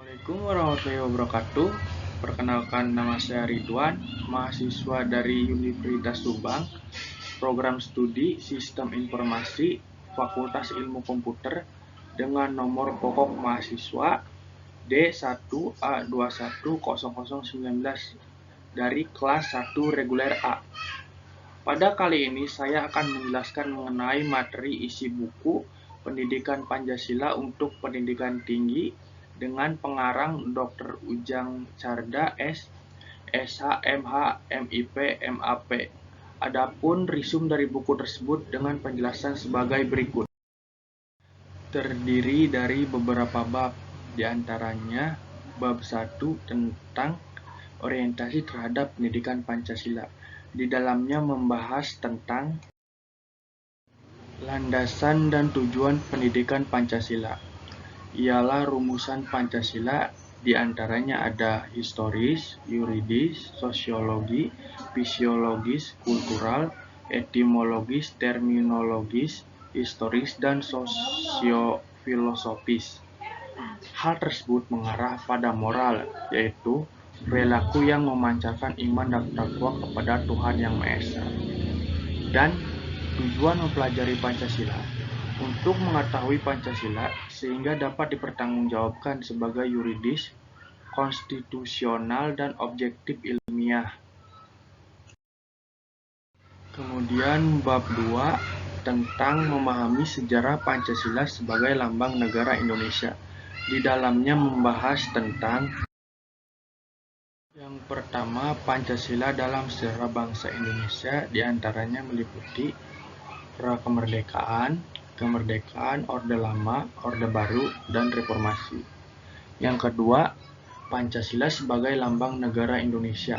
Assalamualaikum warahmatullahi wabarakatuh. Perkenalkan, nama saya Ridwan, mahasiswa dari Universitas Subang, program studi Sistem Informasi, Fakultas Ilmu Komputer, dengan nomor pokok mahasiswa D1A210019 dari kelas 1 reguler A. Pada kali ini saya akan menjelaskan mengenai materi isi buku Pendidikan Pancasila untuk Pendidikan Tinggi dengan pengarang Dr. Ujang Carda S, SH, MH, MIP, MAP. Adapun resume dari buku tersebut dengan penjelasan sebagai berikut. Terdiri dari beberapa bab, diantaranya bab 1 tentang orientasi terhadap pendidikan Pancasila. Di dalamnya membahas tentang landasan dan tujuan pendidikan Pancasila. Ialah rumusan Pancasila, diantaranya ada historis, yuridis, sosiologi, fisiologis, kultural, etimologis, terminologis, historis, dan sosiofilosofis. Hal tersebut mengarah pada moral, yaitu perilaku yang memancarkan iman dan takwa kepada Tuhan Yang Maha Esa. Dan tujuan mempelajari Pancasila untuk mengetahui Pancasila sehingga dapat dipertanggungjawabkan sebagai yuridis, konstitusional, dan objektif ilmiah. Kemudian bab 2 tentang memahami sejarah Pancasila sebagai lambang negara Indonesia. Di dalamnya membahas tentang yang pertama, Pancasila dalam sejarah bangsa Indonesia, diantaranya meliputi kemerdekaan, Orde Lama, Orde Baru, dan Reformasi. Yang kedua, Pancasila sebagai lambang negara Indonesia,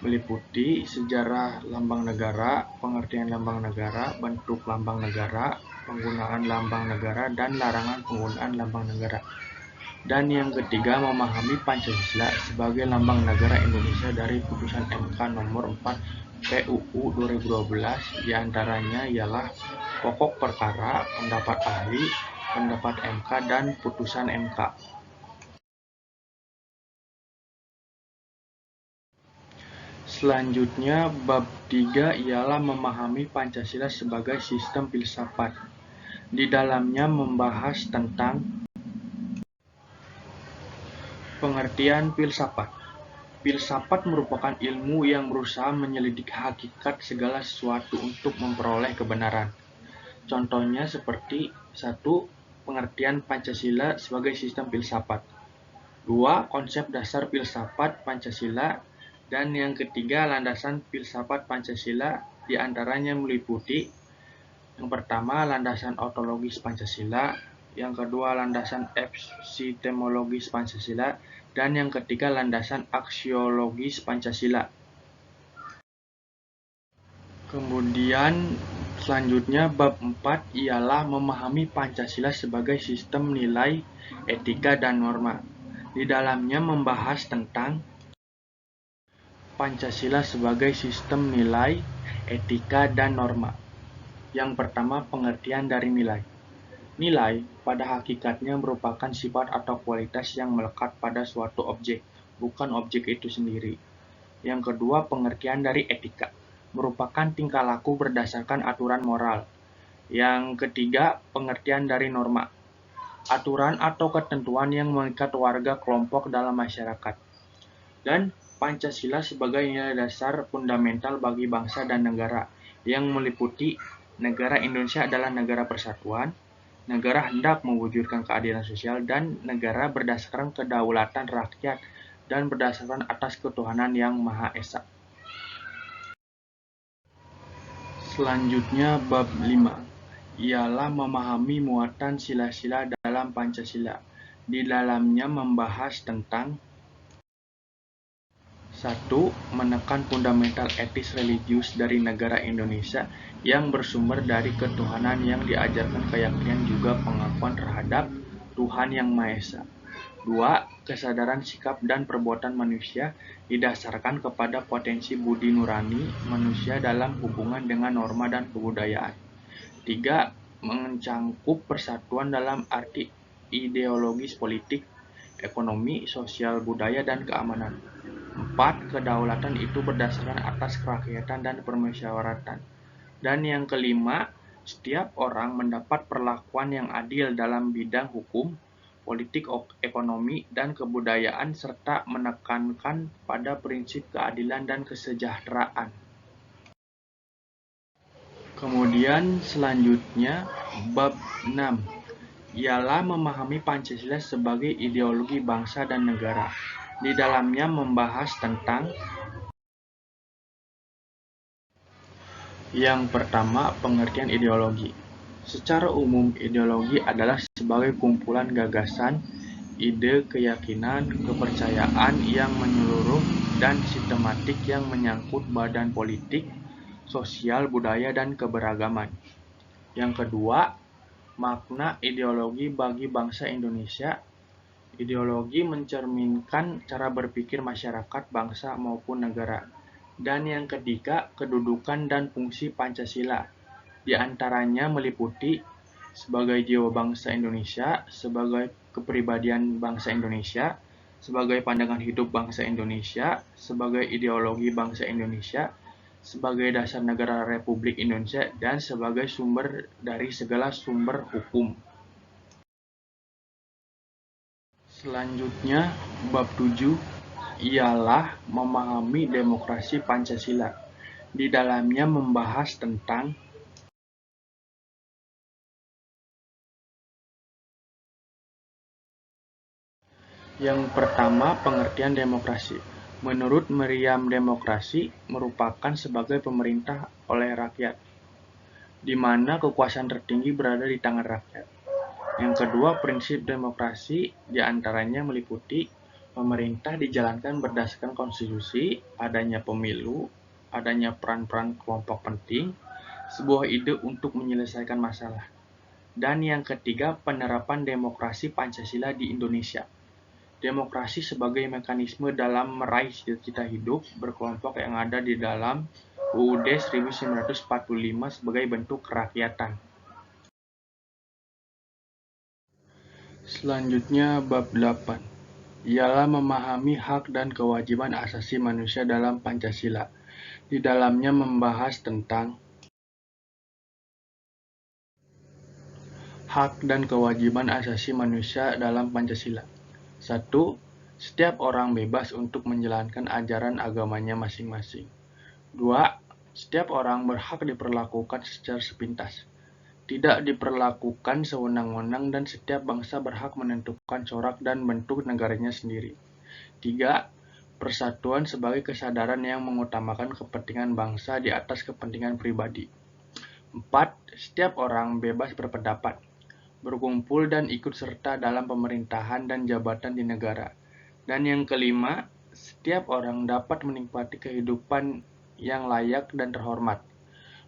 meliputi sejarah lambang negara, pengertian lambang negara, bentuk lambang negara, penggunaan lambang negara, dan larangan penggunaan lambang negara. Dan yang ketiga, memahami Pancasila sebagai lambang negara Indonesia dari putusan MK nomor 4 PUU 2012, diantaranya ialah pokok perkara, pendapat ahli, pendapat MK, dan putusan MK. Selanjutnya, bab 3 ialah memahami Pancasila sebagai sistem filsafat. Di dalamnya membahas tentang pengertian filsafat. Filsafat merupakan ilmu yang berusaha menyelidiki hakikat segala sesuatu untuk memperoleh kebenaran. Contohnya seperti 1. Pengertian Pancasila sebagai sistem filsafat. 2. Konsep dasar filsafat Pancasila. Dan yang ketiga, landasan filsafat Pancasila, diantaranya meliputi yang pertama, landasan ontologis Pancasila, yang kedua, landasan epistemologis Pancasila, dan yang ketiga, landasan aksiologis Pancasila. Kemudian selanjutnya bab 4 ialah memahami Pancasila sebagai sistem nilai, etika, dan norma. Di dalamnya membahas tentang Pancasila sebagai sistem nilai, etika, dan norma. Yang pertama, pengertian dari nilai. Nilai pada hakikatnya merupakan sifat atau kualitas yang melekat pada suatu objek, bukan objek itu sendiri. Yang kedua, pengertian dari etika, merupakan tingkah laku berdasarkan aturan moral. Yang ketiga, pengertian dari norma, aturan atau ketentuan yang mengikat warga kelompok dalam masyarakat. Dan Pancasila sebagai nilai dasar fundamental bagi bangsa dan negara, yang meliputi negara Indonesia adalah negara persatuan, negara hendak mewujudkan keadilan sosial, dan negara berdasarkan kedaulatan rakyat dan berdasarkan atas ketuhanan Yang Maha Esa. Selanjutnya bab 5 ialah memahami muatan sila-sila dalam Pancasila. Di dalamnya membahas tentang 1. Menekan fundamental etis religius dari negara Indonesia yang bersumber dari ketuhanan yang diajarkan keyakinan juga pengakuan terhadap Tuhan Yang Maha Esa. 2. Kesadaran sikap dan perbuatan manusia didasarkan kepada potensi budi nurani manusia dalam hubungan dengan norma dan kebudayaan. 3. Mencangkup persatuan dalam arti ideologis politik ekonomi, sosial, budaya, dan keamanan. 4. Kedaulatan itu berdasarkan atas kerakyatan dan permusyawaratan. Dan yang kelima, setiap orang mendapat perlakuan yang adil dalam bidang hukum, politik, ekonomi, dan kebudayaan, serta menekankan pada prinsip keadilan dan kesejahteraan. Kemudian selanjutnya, bab 6, ialah memahami Pancasila sebagai ideologi bangsa dan negara. Di dalamnya membahas tentang yang pertama, pengertian ideologi. Secara umum, ideologi adalah sebagai kumpulan gagasan, ide, keyakinan, kepercayaan yang menyeluruh dan sistematik yang menyangkut badan politik, sosial, budaya, dan keberagaman. Yang kedua, makna ideologi bagi bangsa Indonesia. Ideologi mencerminkan cara berpikir masyarakat, bangsa, maupun negara. Dan yang ketiga, kedudukan dan fungsi Pancasila. Di antaranya meliputi sebagai jiwa bangsa Indonesia, sebagai kepribadian bangsa Indonesia, sebagai pandangan hidup bangsa Indonesia, sebagai ideologi bangsa Indonesia, sebagai dasar negara Republik Indonesia, dan sebagai sumber dari segala sumber hukum. Selanjutnya, bab 7 ialah memahami demokrasi Pancasila. Di dalamnya membahas tentang yang pertama, pengertian demokrasi. Menurut Meriam, demokrasi merupakan sebagai pemerintah oleh rakyat, di mana kekuasaan tertinggi berada di tangan rakyat. Yang kedua, prinsip demokrasi diantaranya meliputi pemerintah dijalankan berdasarkan konstitusi, adanya pemilu, adanya peran-peran kelompok penting, sebuah ide untuk menyelesaikan masalah. Dan yang ketiga, penerapan demokrasi Pancasila di Indonesia. Demokrasi sebagai mekanisme dalam meraih cita-cita hidup berkelompok yang ada di dalam UUD 1945 sebagai bentuk kerakyatan. Selanjutnya, bab 8 ialah memahami hak dan kewajiban asasi manusia dalam Pancasila. Di dalamnya membahas tentang hak dan kewajiban asasi manusia dalam Pancasila. 1. Setiap orang bebas untuk menjalankan ajaran agamanya masing-masing. 2. Setiap orang berhak diperlakukan secara sepintas, tidak diperlakukan sewenang-wenang, dan setiap bangsa berhak menentukan corak dan bentuk negaranya sendiri. 3. Persatuan sebagai kesadaran yang mengutamakan kepentingan bangsa di atas kepentingan pribadi. 4. Setiap orang bebas berpendapat, berkumpul dan ikut serta dalam pemerintahan dan jabatan di negara. Dan yang kelima, setiap orang dapat menikmati kehidupan yang layak dan terhormat,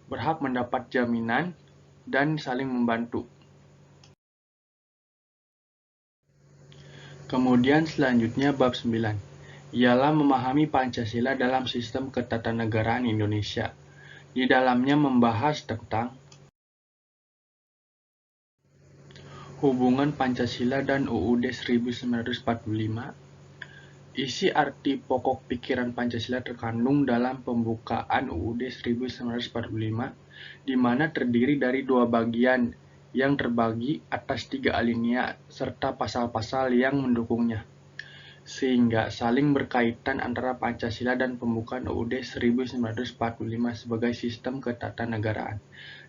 berhak mendapat jaminan, dan saling membantu. Kemudian selanjutnya bab 9, ialah memahami Pancasila dalam sistem ketatanegaraan Indonesia. Di dalamnya membahas tentang hubungan Pancasila dan UUD 1945. Isi arti pokok pikiran Pancasila terkandung dalam pembukaan UUD 1945, di mana terdiri dari dua bagian yang terbagi atas 3 alinea serta pasal-pasal yang mendukungnya, sehingga saling berkaitan antara Pancasila dan pembukaan UUD 1945 sebagai sistem ketatanegaraan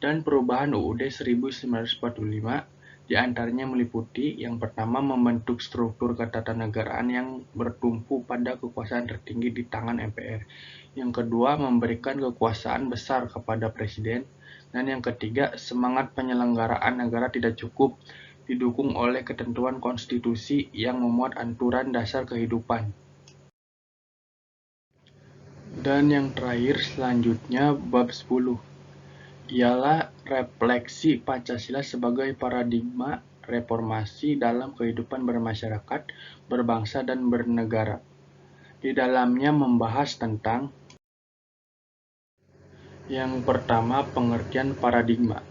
dan perubahan UUD 1945. Di antaranya meliputi yang pertama, membentuk struktur ketatanegaraan yang bertumpu pada kekuasaan tertinggi di tangan MPR. Yang kedua, memberikan kekuasaan besar kepada Presiden. Dan yang ketiga, semangat penyelenggaraan negara tidak cukup didukung oleh ketentuan konstitusi yang memuat aturan dasar kehidupan. Dan yang terakhir selanjutnya bab 10 ialah refleksi Pancasila sebagai paradigma reformasi dalam kehidupan bermasyarakat, berbangsa, dan bernegara. Di dalamnya membahas tentang yang pertama, pengertian paradigma.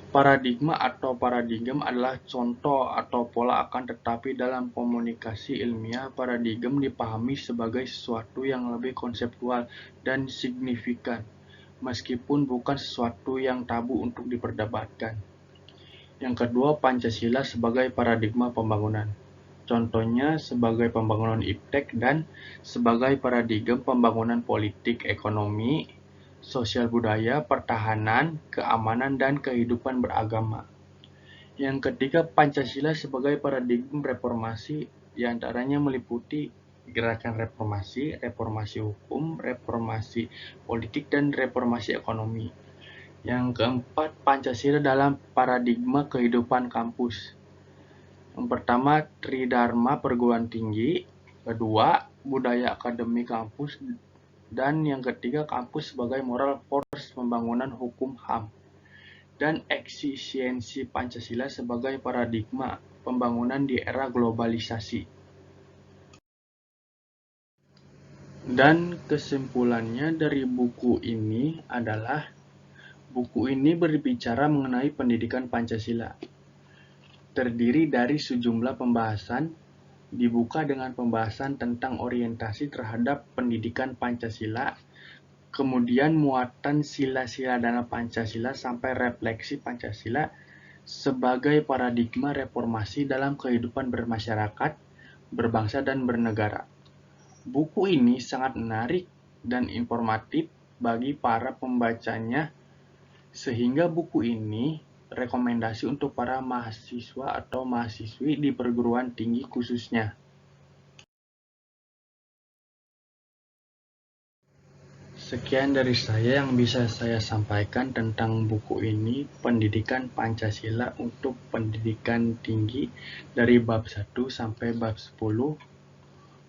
Paradigma atau paradigem adalah contoh atau pola akan tetapi dalam komunikasi ilmiah, paradigem dipahami sebagai sesuatu yang lebih konseptual dan signifikan, meskipun bukan sesuatu yang tabu untuk diperdebatkan. Yang kedua, Pancasila sebagai paradigma pembangunan. Contohnya sebagai pembangunan iptek dan sebagai paradigma pembangunan politik, ekonomi, sosial budaya, pertahanan, keamanan, dan kehidupan beragama. Yang ketiga, Pancasila sebagai paradigma reformasi, diantaranya meliputi gerakan reformasi, reformasi hukum, reformasi politik, dan reformasi ekonomi. Yang keempat, Pancasila dalam paradigma kehidupan kampus. Yang pertama, Tridharma perguruan tinggi. Kedua, budaya akademi kampus. Dan yang ketiga, kampus sebagai moral force pembangunan hukum HAM. Dan eksistensi Pancasila sebagai paradigma pembangunan di era globalisasi. Dan kesimpulannya dari buku ini adalah buku ini berbicara mengenai pendidikan Pancasila. Terdiri dari sejumlah pembahasan, dibuka dengan pembahasan tentang orientasi terhadap pendidikan Pancasila, kemudian muatan sila-sila dalam Pancasila sampai refleksi Pancasila sebagai paradigma reformasi dalam kehidupan bermasyarakat, berbangsa, dan bernegara. Buku ini sangat menarik dan informatif bagi para pembacanya, sehingga buku ini rekomendasi untuk para mahasiswa atau mahasiswi di perguruan tinggi khususnya. Sekian dari saya yang bisa saya sampaikan tentang buku ini, Pendidikan Pancasila untuk Pendidikan Tinggi dari bab 1 sampai bab 10,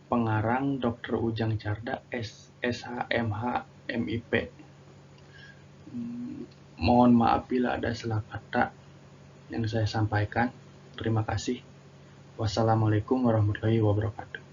pengarang Dr. Ujang Carda, SHMH MIP. Mohon maaf bila ada salah kata yang saya sampaikan. Terima kasih. Wassalamualaikum warahmatullahi wabarakatuh.